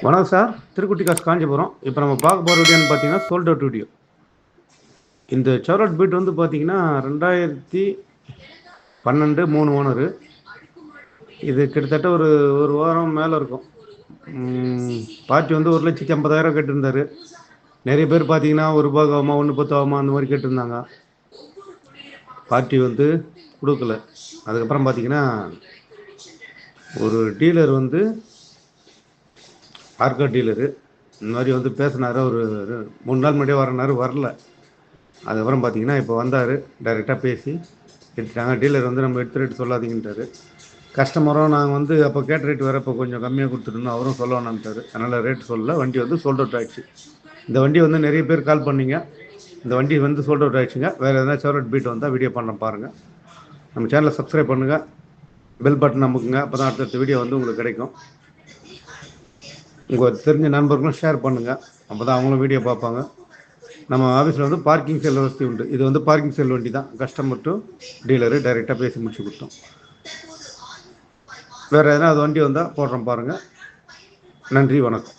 வணக்கம் சார், திருக்குட்டி காசு காஞ்சிபுரம். இப்போ நம்ம பார்க்க போகிற வீடியோன்னு பார்த்தீங்கன்னா சோல்ட் அவுட் வீடியோ. இந்த செவரோட் பீட் வந்து பார்த்தீங்கன்னா 2012 3 ஓனரு. இது கிட்டத்தட்ட ஒரு ஒரு வாரம் மேலே இருக்கும். பார்ட்டி வந்து 1,50,000 கேட்டிருந்தாரு. நிறைய பேர் பார்த்தீங்கன்னா ₹1 ஆகுமா 1,10 ஆகுமா அந்த மாதிரி கேட்டிருந்தாங்க. பார்ட்டி வந்து கொடுக்கல. அதுக்கப்புறம் பார்த்தீங்கன்னா ஒரு டீலர் வந்து ஆர்கா டீலரு இந்த மாதிரி வந்து பேசினார். ஒரு 3 நாள் முன்னாடியே வரனாரு, வரல. அதுக்கப்புறம் பார்த்தீங்கன்னா இப்போ வந்தார், டைரெக்டாக பேசி எடுத்துட்டாங்க. டீலர் வந்து நம்ம எடுத்து ரேட்டு சொல்லாதீங்கன்றாரு. கஸ்டமரும் நாங்கள் வந்து அப்போ கேட்ட ரேட் வேறு இப்போ கொஞ்சம் கம்மியாக கொடுத்துருந்தோம், அவரும் சொல்ல வேணான்ட்டார். அதனால் ரேட் சொல்லல. வண்டி வந்து சோல்ட் அவுட் ஆகிடுச்சு. இந்த வண்டி வந்து நிறைய பேர் கால் பண்ணிங்க. இந்த வண்டி வந்து சோல்ட் அவுட் ஆகிடுச்சுங்க. வேறு எதனா செவரோட் பீட் வந்தால் வீடியோ பண்ணுறேன் பாருங்கள். நம்ம சேனலை சப்ஸ்கிரைப் பண்ணுங்கள், பெல் பட்டன் அமுக்குங்க. அப்போ தான் அடுத்தடுத்த வீடியோ வந்து உங்களுக்கு கிடைக்கும். உங்கள் தெரிஞ்ச நண்பர்களும் ஷேர் பண்ணுங்கள், அப்போ தான் அவங்களும் வீடியோ பார்ப்பாங்க. நம்ம ஆஃபீஸில் வந்து பார்க்கிங் செல் வசதி உண்டு. இது வந்து பார்க்கிங் செல் வண்டி தான். கஸ்டமர் டு டீலரு டைரெக்டாக பேசி முடிச்சு கொடுத்தோம். வேறு எதனா அது வண்டி வந்தால் போடுறோம் பாருங்கள். நன்றி, வணக்கம்.